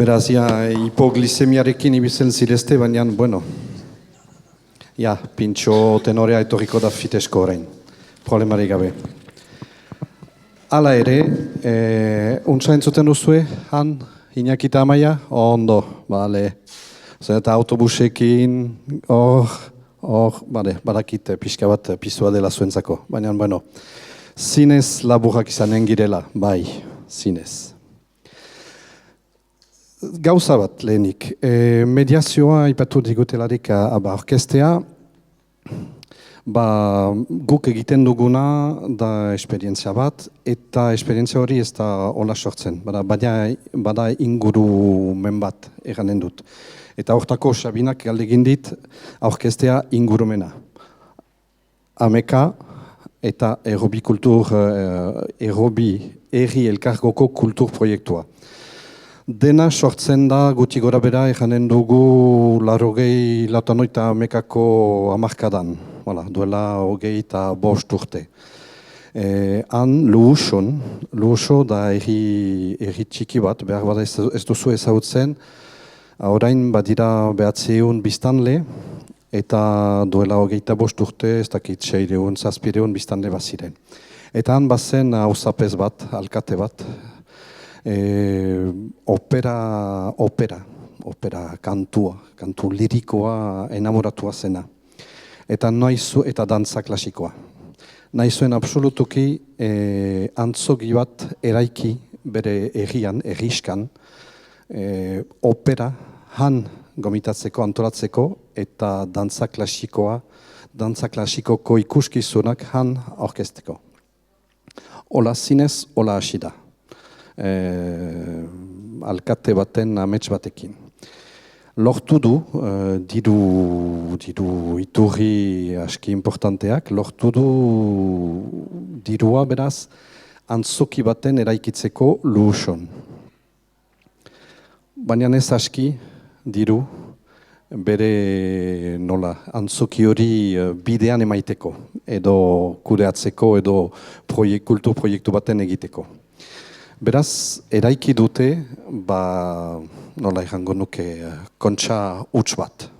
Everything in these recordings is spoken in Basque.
Beraz, hipoglisemiarekin ibizen zirezte, baina, bueno, pintxo tenorea etorriko da fitesko orain, problemarik gabe. Hala ere, untsa entzuten duzue, han, Iñaki eta Amaia, ondo, bale. Eta autobusekin, badakit pixka bat piztua dela zuentzako, baina, bueno, zinez laburrak izanen girela, bai, zinez. Gauza bat lehenik, mediazioa ipatu digutelarik orkestea, guk egiten duguna da esperientzia bat, eta esperientzia hori ez da hola sortzen, bada ingurumen bat eganen dut. Eta hortako Sabinak galdegin dit orkestea ingurumena. Ameka eta erri elkargoko kultur proiektua. Dena sortzen da guti gora bera eganen dugu larogei lautanoita amekako hamarkadan, duela hogei eta bost urte. Han Luhuso da erri txiki bat, behar bada ez duzu ezagutzen, orain badira 900 biztanle, eta duela hogei eta bost urte, ez dakit 600, 700 biztanle baziren. Eta han bazen hauzapez bat, alkate bat, opera kantu lirikoa enamoratua zena. Eta dantza klasikoa. Nahi zuen absolutuki antzoki bat eraiki bere erriskan, opera han gomitatzeko, antolatzeko, eta dantza klasikoko ikuskizunak han orkesteko. Ola zinez, ola hasi da. Alkate baten amets batekin. Lortu du, diru iturri aski importanteak, lortu du dirua beraz antzoki baten eraikitzeko Luhuson. Baina ez aski diru bere antzoki hori bidean emaiteko, edo kudeatzeko, edo kultur proiektu baten egiteko. Beraz, eraiki dute, nola egango nuke, kontxa huts bat.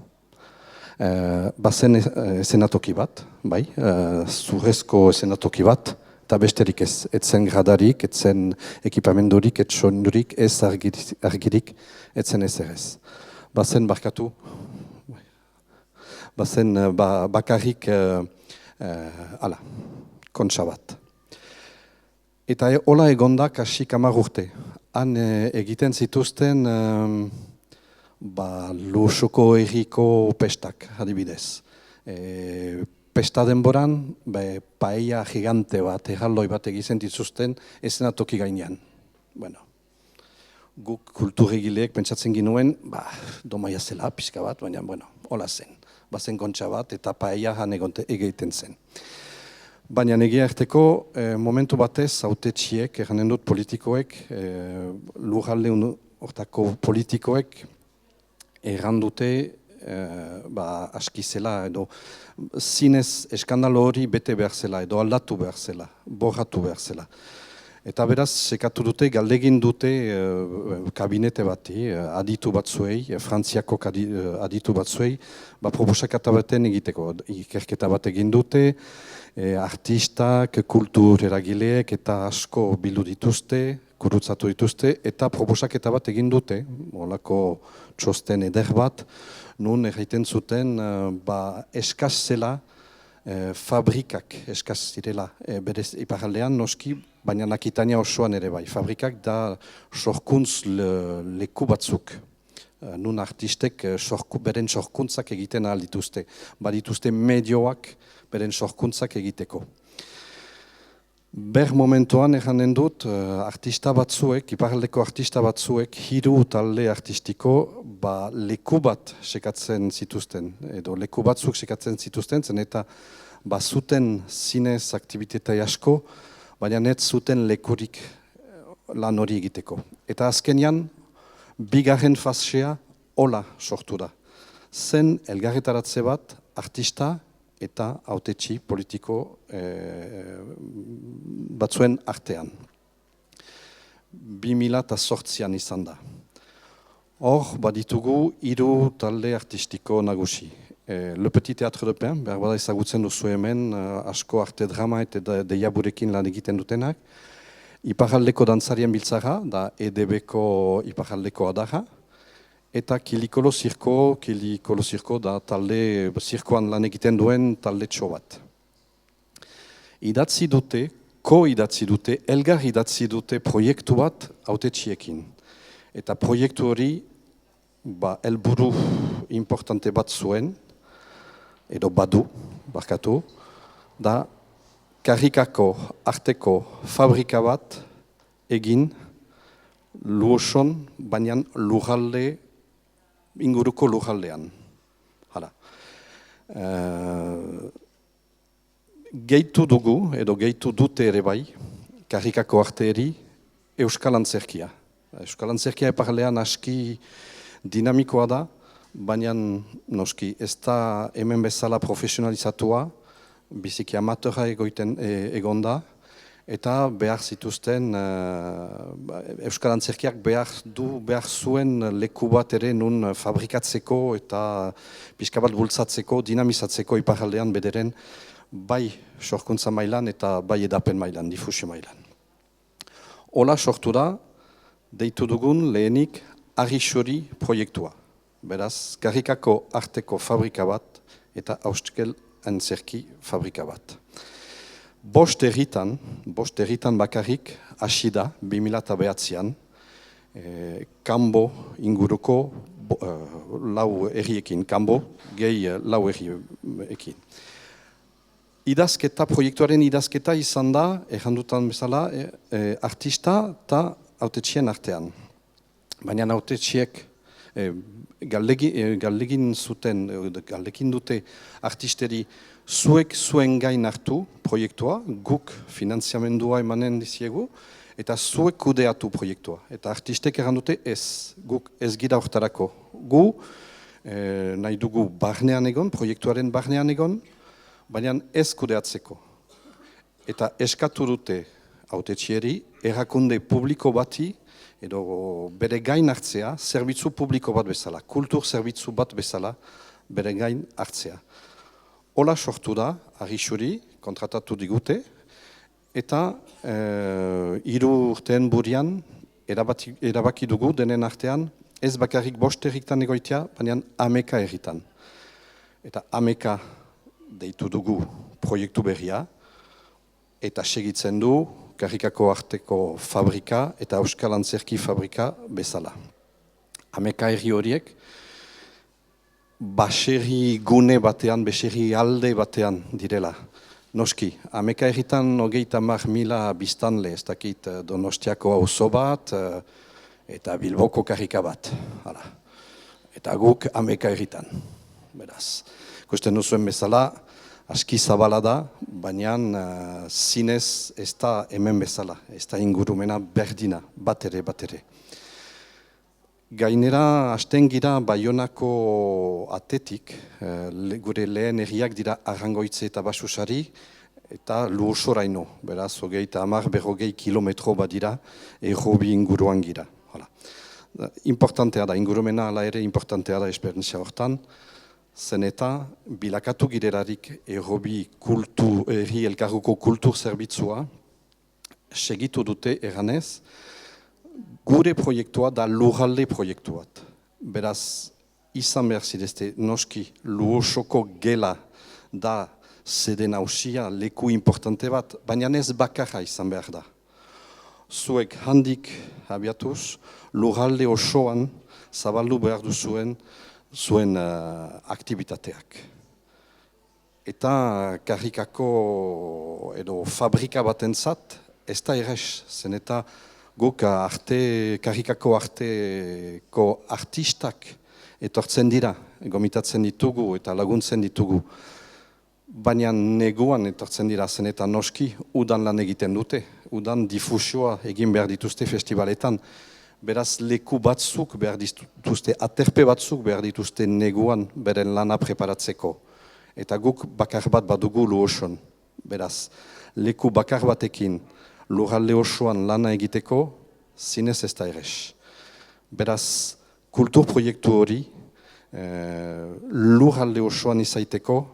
Bazen esenatoki bat, bai, zurrezko esenatoki bat, eta besterik ez, etzen gradarik, etzen ekipamendurik, etxondurik, ez argirik, etzen ezerez. Bazen barkatu, bazen bakarrik, kontxa bat. Eta hola egonda kasik 10 urte. Han egiten zituzten Luhusoko erriko pestak, adibidez. Pesta denboran, paella gigante bat, erraldoi bat egiten dituzten esenatoki gainean. Bueno, guk kulturgileek pentsatzen ginuen, domaia zela, pixka bat, baina, hola zen. Bazen kontxa bat eta paella han egiten zen. Baina egia erteko momentu batez hautetsiek, erranen dut politikoek, lurralde hortako politikoek errandute aski zela edo zinez eskandalo hori bete behar zela edo aldatu behar zela, borratu behar zela. Eta beraz, sekatu dute, galdegin dute kabinete bati, aditu batzuei, frantziako aditu batzuei, proposaketa baten egiteko, ikerketa bat egin dute, artistak, kultur eragileek eta asko bildu dituzte, kurutzatu dituzte, eta proposaketa bat egin dute, holako txosten eder bat, nun erraiten zuten eskaz zela, fabrikak eskaz zirela, berez iparaldean noski, baina Akitania osoan ere bai. Fabrikak da sorkuntz leku batzuk. Nun artistek beren sorkuntzak egiten ahal dituzte. Badituzte medioak beren sorkuntzak egiteko. Ber momentuan erranen dut, artista batzuek, iparaldeko artista batzuek, hiru talde artistiko, leku bat sekatzen zituzten, edo leku batzuk sekatzen zituzten, zen eta zuten zinez aktibitetai asko, baina net zuten lekurik lan hori egiteko. Eta azkenean, bigarren fasea hola sortu da. Zen elgarretaratze bat artista eta hautetsi politiko batzuen artean. 2008an izan da. Hor, baditugu, 3 talde artistiko nagusi. Le Petit Théâtre de Pin, behar bada ezagutzen duzu hemen, asko arte drama eta deiaburekin lan egiten dutenak. Iparraldeko dantzarien biltzara, da EDB-ko iparraldeko adarra. Eta Kilikolo Zirko da talde, zirkoan lan egiten duen talde txo bat. Idatzi dute, ko-idatzi dute, elgar idatzi dute proiektu bat hautetxiekin. Eta proiektu hori, helburu importante bat zuen, edo badu, barkatu, da karrikako arteko fabrika bat egin Luoson, baina lurralde, inguruko lurraldean. Hala. Gehitu dugu, edo gehitu dute ere bai, karrikako arteeri Euskal Antzerkia. Euskal Antzerkia eparlean aski dinamikoa da, baina noski ez da hemen bezala profesionalizatua, biziki amateura egon da, eta behar zituzten, Euskal Antzerkiak behar zuen leku bat ere nun fabrikatzeko eta pixka bat bultzatzeko, dinamizatzeko iparaldean bederen, bai sorkuntza mailan eta bai edapen mailan, difusio mailan. Hola sortu da, deitu dugun lehenik Arixori proiektua. Beraz, karrikako arteko fabrika bat eta Euskel Antzerki fabrika bat. Bost herritan bakarrik hasi da 2009an, kanbo inguruko 4 herriekin, kanbo gehi 4 herriekin. Proiektuaren idazketa izan da, errandutan bezala, artista eta hautetxien artean. Baina hautetxiek galdekin dute artisteri zuek zuen gain hartu proiektua, guk finanziamendua emanen diziegu, eta zuek kudeatu proiektua. Eta artistek errandute ez, guk ez gira hortarako. Gu nahi dugu barnean egon, proiektuaren barnean egon, baina ez kudeatzeko. Eta eskatu dute hautetxieri, erakunde publiko bati, edo bere gain hartzea, zerbitzu publiko bat bezala, kultur zerbitzu bat bezala, bere gain hartzea. Hola sortu da, Arixuri, kontratatu digute, eta 3 urteen burian, erabaki dugu denen artean, ez bakarrik 5 herritan egoitea, baina 10 herritan. Eta 10 deitu dugu proiektu berria, eta segitzen du karrikako arteko fabrika eta Euskal Antzerki fabrika bezala. 10 herri horiek, baserri gune batean, baserri alde batean direla. Noski, 10 herritan 30.000 biztanle, ez dakit Donostiako auzo bat, eta Bilboko karrika bat. Hala. Eta guk 10 herritan. Beraz, ikusten duzuen bezala, aski zabala da, baina zinez ez da hemen bezala, ez da ingurumena berdina, bat ere. Gainera, hasten gira Baionako atetik, gure lehen herriak dira Arrangoitze eta Basusari, eta Luosoraino, beraz, 30-40 kilometro badira, errobi inguruan gira. Importantea da, ingurumena ala ere importantea da esperientzia hortan, zen eta bilakatu girerarik errobi herri elkarruko kultur zerbitzua segitu dute eranez, gure proiektua da lurralde proiektuat. Beraz, izan behar zidezte noski Luosoko gela da sede nausia leku importante bat, baina ez bakarra izan behar da. Zuek handik abiatuz, lurralde osoan zabaldu behar duzuen zuen aktivitateak. Eta karrikako edo fabrika batentzat ez da errez, zen eta guk karrikako arteko artistak etortzen dira, gomitatzen ditugu eta laguntzen ditugu. Baina neguan etortzen dira zen eta noski udan lan egiten dute, udan difusioa egin behar dituzte festivaletan. Beraz, leku batzuk behar dituzte, aterpe batzuk behar dituzte neguan beren lana preparatzeko. Eta guk bakar bat badugu Luoson. Beraz, leku bakar batekin lurralde osoan lana egiteko, zinez ez da errez. Beraz, kultur proiektu hori lurralde osoan izaiteko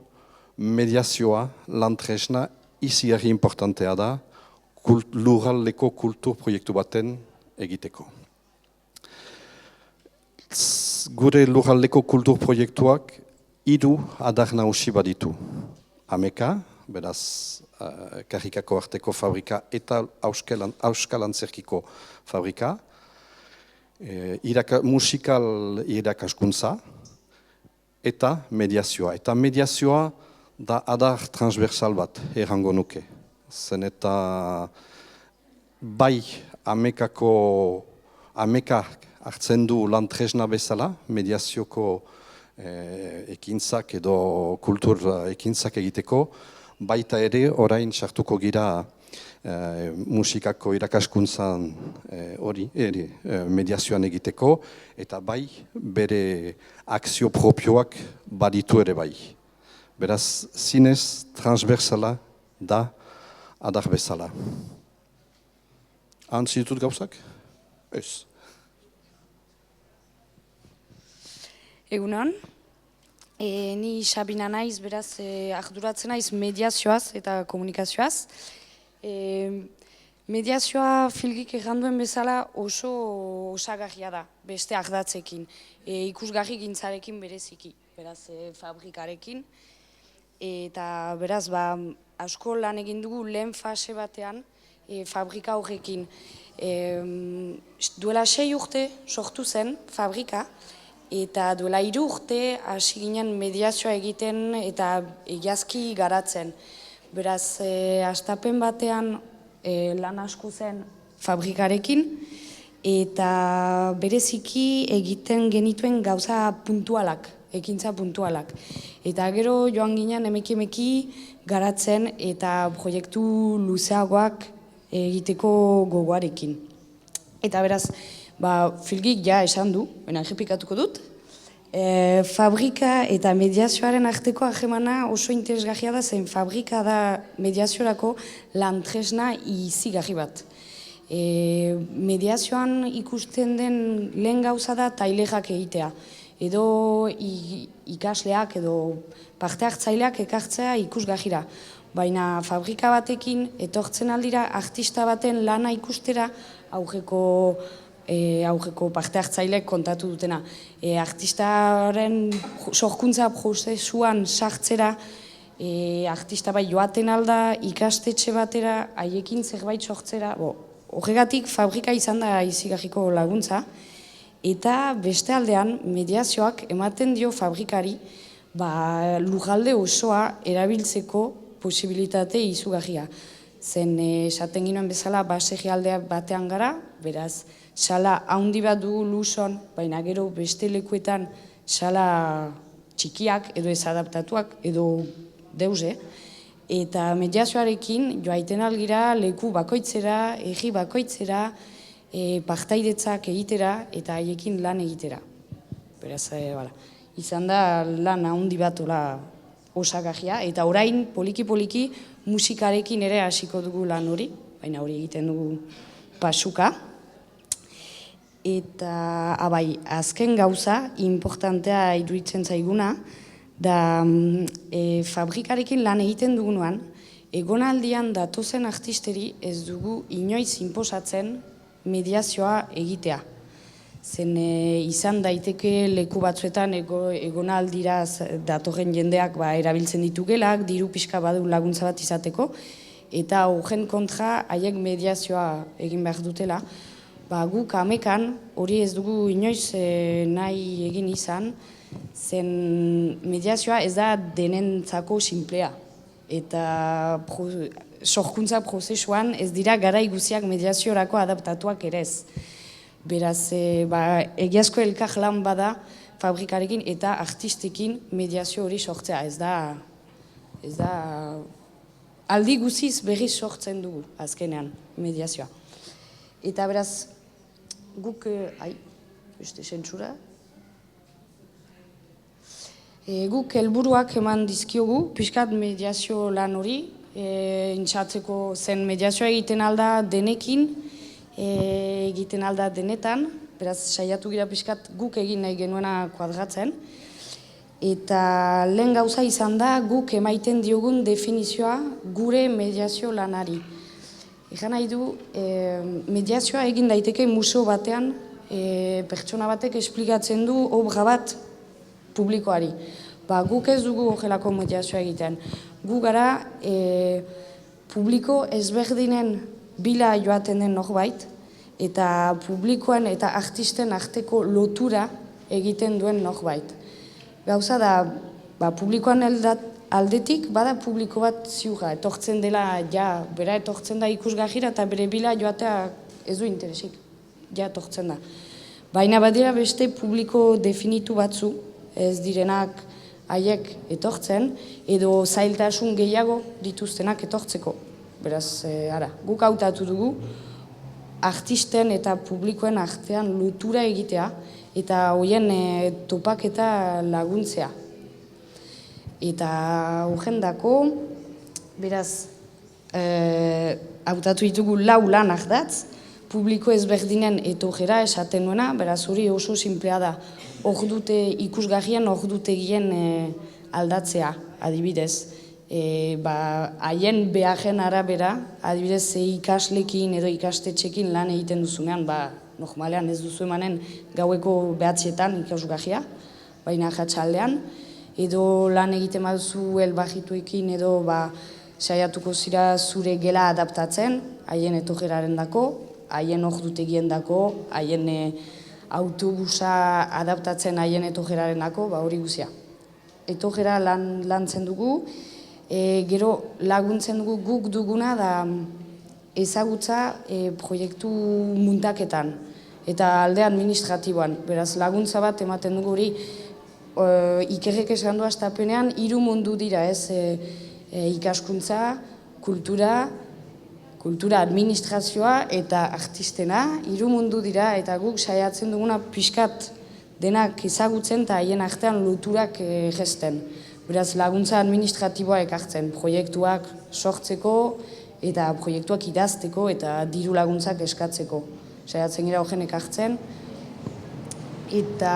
mediazioa, lantresna, izigarri importantea da lurraldeko kultur proiektu baten egiteko. Gure lurraldeko kultur proiektuak 3 adar nagusi baditu. Ameka, beraz, Karrikako arteko fabrika eta Euskal Antzerkiko fabrika, musikal irakaskuntza eta mediazioa. Eta mediazioa da adar transversal bat, errango nuke. Zen eta bai amekak hartzen du lan tresna bezala, mediazioko ekintzak edo kultur ekintzak egiteko, baita ere orain sartuko gira musikako irakaskuntzan hori mediazioan egiteko, eta bai bere akzio propioak baditu ere bai. Beraz, zinez transversala da adar bezala. Antzi ditut gauzak? Ez. Egunon, ni Sabina naiz, beraz arduratzen naiz mediazioaz eta komunikazioaz. Mediazioa filgik erranduen bezala oso osagarria da, beste ardatzekin, ikusgarri gintzarekin bereziki, beraz fabrikarekin. Eta beraz, asko lan egin dugu lehen fase batean fabrika horrekin. Duela 6 urte sortu zen fabrika, eta duela 3 urte hasi ginen mediazioa egiten eta egiazki garatzen. Beraz, hastapen batean lan asko zen fabrikarekin, eta bereziki egiten genituen gauza puntualak, ekintza puntualak. Eta gero joan ginen emeki garatzen eta proiektu luzeagoak egiteko gogoarekin. Eta beraz, filgik ja esan du, baina errepikatuko dut, fabrika eta mediazioaren arteko harremana oso interesgarria da, zen fabrika da mediaziorako lan tresna izigarri bat. Mediazioan ikusten den lehen gauza da tailerak egitea, edo ikasleak edo parte hartzaileak ekartzea ikusgarrira. Baina fabrika batekin etortzen aldira artista baten lana ikustera aurreko parte hartzaileek kontatu dutena. Artistaren sorkuntza prozesuan sartzera, artista bai joaten alda ikastetxe batera, haiekin zerbait sortzera. Horregatik fabrika izan da izigarriko laguntza. Eta beste aldean mediazioak ematen dio fabrikari lurralde osoa erabiltzeko posibilitate izugarria. Zen esaten ginoen bezala baserri aldea batean gara, beraz sala handi bat dugu Luson, baina gero beste lekuetan sala txikiak edo ezadaptatuak edo deuze. Eta mediazioarekin joaiten algira leku bakoitzera, herri bakoitzera, partaidetzak egitera eta haiekin lan egitera. Beraz, izan da lan handi bat osagarria, eta orain poliki-poliki musikarekin ere hasiko dugu lan hori, baina hori egiten dugu pasuka. Eta azken gauza, importantea iruditzen zaiguna, da fabrikarekin lan egiten dugunuan, egonaldian datozen artisteri ez dugu inoiz inposatzen mediazioa egitea. Zen izan daiteke leku batzuetan egonaldira datorren jendeak erabiltzen ditugelak, diru pixka badu laguntza bat izateko, eta horren kontra haiek mediazioa egin behar dutela. Guk amekan hori ez dugu inoiz nahi egin izan, zen mediazioa ez da denentzako sinplea. Eta sorkuntza prozesuan ez dira garai guziak mediaziorako adaptatuak ere ez. Beraz, egiazko elkar lan bada fabrikarekin eta artistekin mediazio hori sortzea. Ez da aldi guziz berriz sortzen dugu azkenean mediazioa. Eta beraz, guk, beste zentsura, guk helburuak eman dizkiogu, pixkat mediazio lan hori, intxatzeko zen mediazioa egiten alda denekin, egiten alda denetan, beraz saiatu gira pixkat guk egin nahi genuena kuadratzen, eta lehen gauza izan da guk emaiten diogun definizioa gure mediazio lanari. Egan nahi du, mediazioa egin daiteke museo batean, pertsona batek esplikatzen du obra bat publikoari. Guk ez dugu horrelako mediazioa egiten. Gu gara publiko ezberdinen bila joaten den norbait, eta publikoan eta artisten arteko lotura egiten duen norbait. Gauza da, publikoan aldetik, bada publiko bat ziurra, etortzen dela, bera etortzen da ikusgahira eta bere bila joatea ez du interesik, etortzen da. Baina badira beste publiko definitu batzu, ez direnak haiek etortzen, edo zailtasun gehiago dituztenak etortzeko. Beraz, guk hautatu dugu, artisten eta publikoen artean lotura egitea, eta horien topaketa laguntzea. Eta horrendako, beraz, hautatu ditugu 4 lan ardatz, publiko ezberdinen etorrera esaten nuena, beraz hori oso simplea da. Ikusgarrien ordutegien aldatzea, adibidez. Haien beharren arabera, adibidez ikaslekin edo ikastetxekin lan egiten duzunean, normalean ez duzu emanen gaueko 9etan ikusgarria, baina jatsaldean, edo lan egiten baduzu elbajituekin edo saiatuko zira zure gela adaptatzen, haien etorreraren dako, haien ordutegien dako, haien autobusa adaptatzen haien etorreraren dako, hori guzia. Etorrera lantzen dugu, gero laguntzen dugu guk duguna da ezagutza proiektu muntaketan eta alde administratiboan. Beraz laguntza bat ematen dugu hori Ikerrek esan du astapenean 3 mundu dira, ez ikaskuntza, kultura administrazioa eta artistena, 3 mundu dira eta guk saiatzen duguna pixkat denak ezagutzen eta haien artean loturak gesten. Beraz laguntza administratiboa ekartzen, proiektuak sortzeko eta proiektuak idazteko eta diru laguntzak eskatzeko. Saiatzen gira horren ekartzen. Eta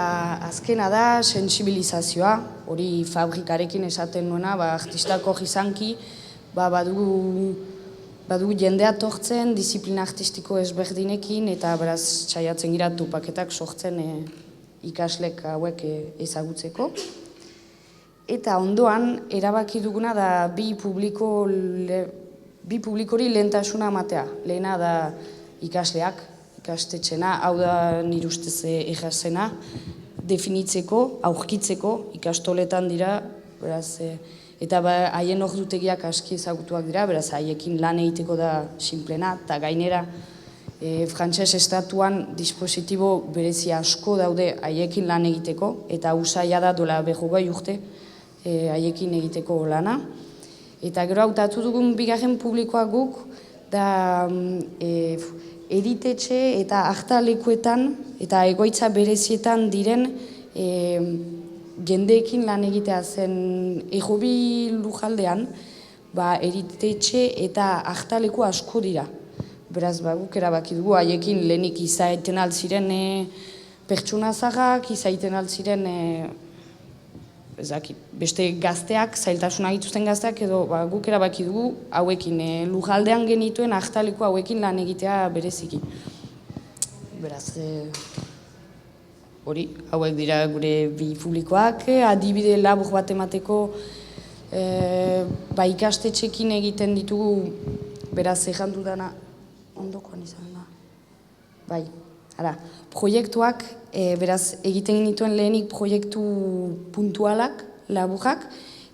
azkena da sensibilizazioa, hori fabrikarekin esaten nuena, artistak hori izanki, badugu jendea tortzen, disiplina artistiko ezberdinekin, eta beraz saiatzen gira topaketak sortzen ikaslek hauek ezagutzeko. Eta ondoan, erabaki duguna da bi publikori lehentasuna ematea. Lehena da ikasleak, ikastetxena, hau da nire ustez errazena, definitzeko, aurkitzeko, ikastoletan dira, beraz, eta haien ordutegiak aski ezagutuak dira, beraz, haiekin lan egiteko da sinplena, eta gainera, frantses estatuan dispositibo berezi asko daude haiekin lan egiteko, eta usaila da dola 40 urte haiekin egiteko lana. Eta gero hautatu dugun bigarren publikoa guk, da editetxe eta hartalekuetan eta egoitza berezietan diren jendeekin lan egitea zen Errobi lujaldean, editetxe eta hartaleku asko dira. Beraz, guk erabaki dugu, haiekin lehenik izaiten altziren pertsona zaharrak, izaiten altziren beste gazteak, zailtasuna dituzten gazteak, edo guk erabaki dugu hauekin lujaldean genituen hartaleku hauekin lan egitea bereziki. Beraz, hori, hauek dira gure bi publikoak, adibide labur bat emateko ikastetxekin egiten ditugu, beraz, errandu dana, ondokoan izan da. Proiektuak, beraz, egiten genituen lehenik proiektu puntualak, laburrak,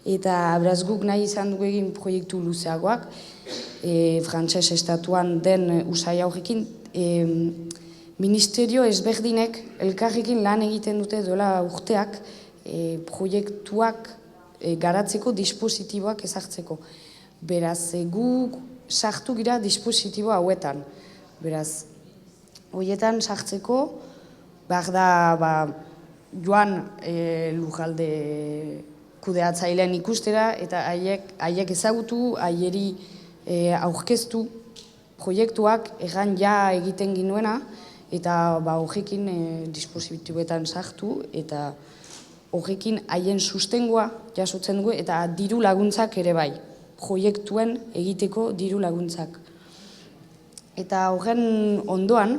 eta beraz guk nahi izan dugu egin proiektu luzeagoak, frantses estatuan den usaila horrekin, ministerio ezberdinek elkarrekin lan egiten dute duela urteak proiektuak garatzeko dispositiboak ezartzeko. Beraz, guk sartu gira dispositibo hauetan. Beraz, horietan sartzeko, behar da joan lujalde kudeatzailean ikustera, eta haiek ezagutu, haieri aurkeztu proiektuak egan ja egiten ginuena, eta horrekin dispositiboetan sartu, eta horrekin haien sustengoa jasotzen dugu, eta diru laguntzak ere bai, proiektuen egiteko diru laguntzak. Eta horren ondoan,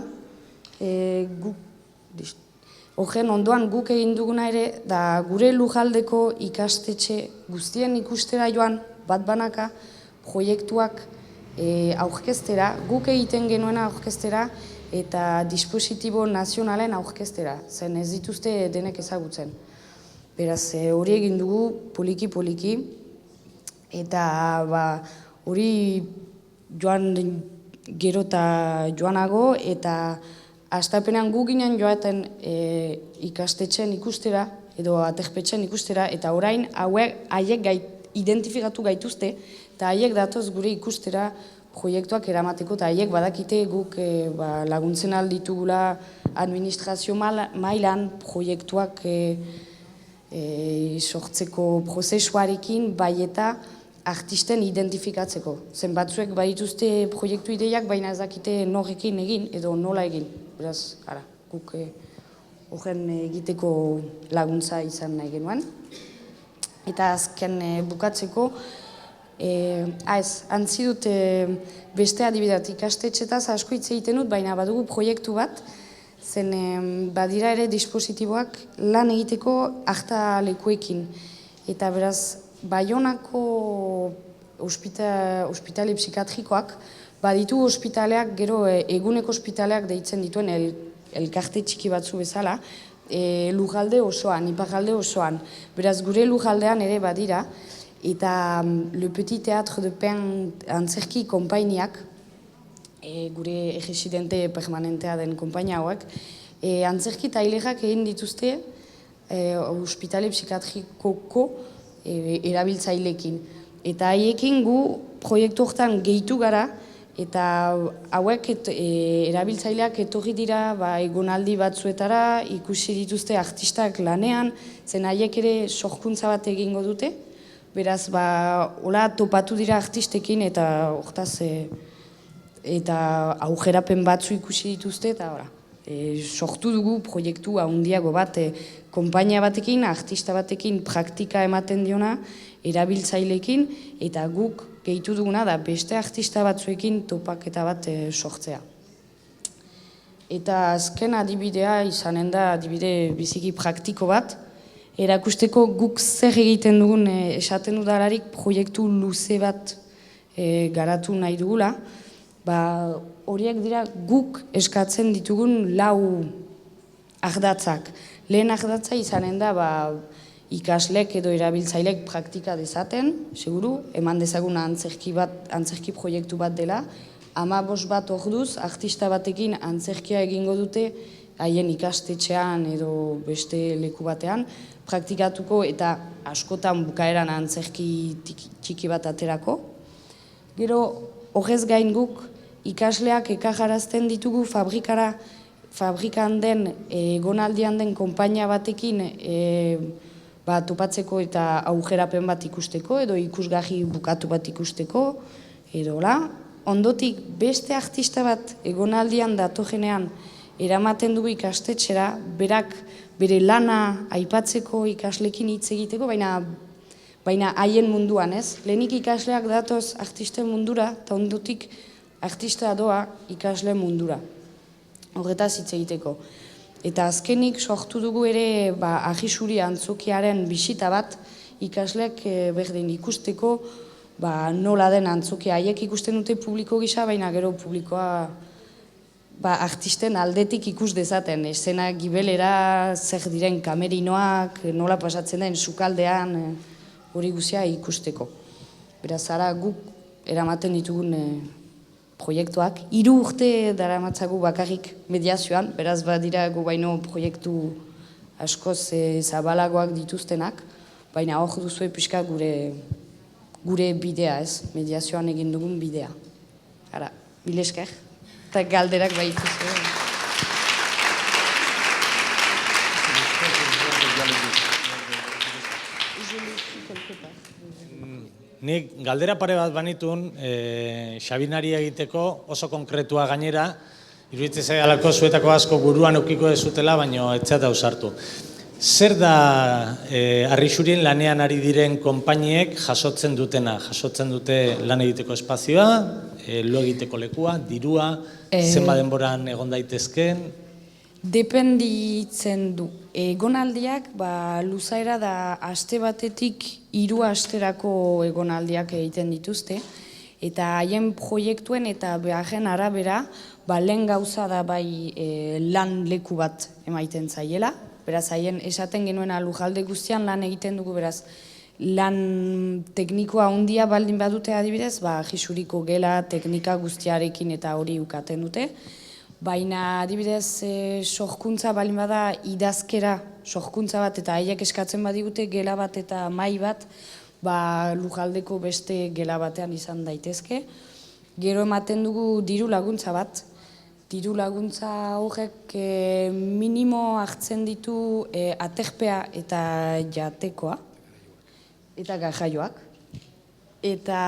guk egin duguna ere, da gure lujaldeko ikastetxe guztien ikustera joan, bat banaka, proiektuak aurkeztera, guk egiten genuena aurkeztera, eta dispositibo nazionalen aurkeztera, zen ez dituzte denek ezagutzen. Beraz, hori egin dugu poliki-poliki, eta hori joan gero eta joanago, eta hastapenean gu ginen joaten ikastetxen ikustera, edo aterpetxen ikustera, eta orain haiek identifikatu gaituzte, eta haiek datoz gure ikustera proiektuak eramateko, eta haiek badakite guk laguntzen alditugula administrazio mailan proiektuak sortzeko prozesuarekin, bai eta artisten identifikatzeko. Zen batzuek badituzte proiektu ideiak, baina ez dakite norrekin egin, edo nola egin. Beraz, guk horren egiteko laguntza izan nahi genuen. Eta azken bukatzeko, antzi dut beste adibidat ikastetxetaz asko hitz egiten dut, baina badugu proiektu bat, zen badira ere dispositiboak lan egiteko hartalekuekin. Eta beraz, Baionako ospitale psikiatrikoak baditu ospitaleak, gero eguneko ospitaleak deitzen dituen elkarte txiki batzu bezala, lujalde osoan, iparralde osoan. Beraz, gure lujaldean ere badira, eta Le Petit Théâtre de Pen antzerki konpainiak, gure residente permanentea den konpainia hauek, antzerki tailerak egin dituzte ospitale psikiatrikoko erabiltzailekin. Eta haiekin gu proiektu horretan gehitu gara, eta hauek erabiltzaileak etorri dira egonaldi batzuetara, ikusi dituzte artistak lanean, zen haiek ere sorkuntza bat egingo dute, beraz, hola topatu dira artistekin, eta hortaz, eta aujerapen batzu ikusi dituzte, eta sortu dugu proiektu handiago bat, konpainia batekin, artista batekin praktika ematen diona, erabiltzailekin, eta guk gehitu duguna da beste artista batzuekin topaketa bat sortzea. Eta azken adibidea izanen da adibide biziki praktiko bat, erakusteko guk zer egiten dugun esaten dudalarik proiektu luze bat garatu nahi dugula, horiek dira guk eskatzen ditugun 4 ardatzak. Lehen ardatza izanen da ikaslek edo erabiltzailek praktika dezaten, seguru, eman dezagun antzerki proiektu bat dela, 15 bat orduz, artista batekin antzerkia egingo dute, haien ikastetxean edo beste leku batean, praktikatuko eta askotan bukaeran antzerki txiki bat aterako. Gero, horrez gain guk, ikasleak ekajarazten ditugu fabrikan den, egonaldian den konpainia batekin topatzeko eta aujerapen bat ikusteko, edo ikusgarri bukatu bat ikusteko, edo ondotik beste artista bat egonaldian datogenean eramaten dugu ikastetxera, berak bere lana aipatzeko ikaslekin hitz egiteko, baina haien munduan, ez? Lehenik ikasleak datoz artisten mundura, eta ondotik artista doa ikasle mundura. Horretaz hitz egiteko. Eta azkenik sortu dugu ere Agisuri antzokiaren bisita bat, ikasleak berdin ikusteko nola den antzokia. Haiek ikusten dute publiko gisa, baina gero publikoa artisten aldetik ikus dezaten. Eszena gibelera, zer diren kamerinoak, nola pasatzen den sukaldean, hori guzia ikusteko. Beraz, ara guk eramaten ditugun proiektuak. 3 urte daramatzagu bakarrik mediazioan, beraz badira gu baino proiektu askoz zabalagoak dituztenak, baina hor duzue pixka gure bidea, ez? Mediazioan egin dugun bidea. Ara, mil esker, eta galderak baituzue. Nik galdera pare bat banitun Xabinari egiteko oso konkretua gainera, Iruditzen zaidalako zuetako asko buruan ukiko dezutela, baina etzat ausartu. Zer da Arrixurien lanean ari diren konpainiek jasotzen dutena? Jasotzen dute lan egiteko espazioa, lo egiteko lekua, dirua, zenba denboran egon daitezken? Dependitzen du. Egonaldiak, luzaera da aste batetik 3 asterako egonaldiak egiten dituzte, eta haien proiektuen eta beharren arabera, lehen gauza da bai lan leku bat emaiten zaiela, beraz haien esaten genuen Lujalde guztian lan egiten dugu, beraz lan teknikoa handia baldin badute adibidez, Arrixuriko gela teknika guztiarekin eta hori ukaten dute. Baina adibidez sorkuntza baldin bada idazkera sorkuntza bat eta haiek eskatzen badigute gela bat eta mahai bat, Lujaldeko beste gela batean izan daitezke. Gero ematen dugu diru laguntza bat. Diru laguntza horrek minimo hartzen ditu aterpea eta jatekoa, eta garraioak. Eta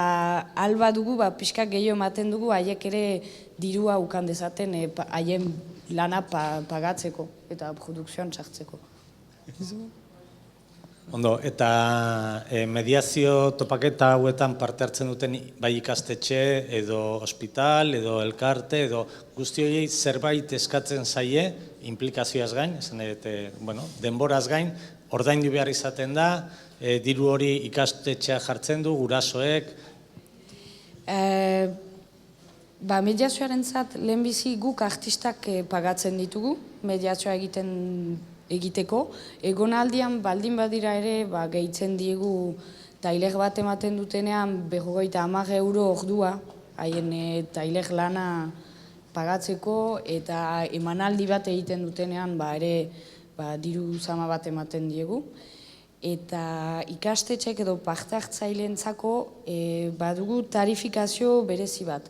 alba dugu, pixka gehiago ematen dugu, haiek ere dirua ukan dezaten haien lana pagatzeko eta produkzioan sartzeko. Ondo, eta mediazio topaketa hauetan parte hartzen duten bai ikastetxe, edo ospital, edo elkarte, edo guzti horiei zerbait eskatzen zaie, implikazioaz gain, denboraz gain, ordaindu behar izaten da, diru hori ikastetxea jartzen du, gurasoek? Mediazioaren zat, lehenbizi guk artistak pagatzen ditugu, mediazioa egiteko. Egonaldian baldin badira ere, gehitzen diegu tailer bat ematen dutenean 50 euro ordua, haien tailer lana pagatzeko, eta emanaldi bat egiten dutenean ere diru zama bat ematen diegu. Eta ikastetxek edo parte hartzaileentzako badugu tarifikazio berezi bat.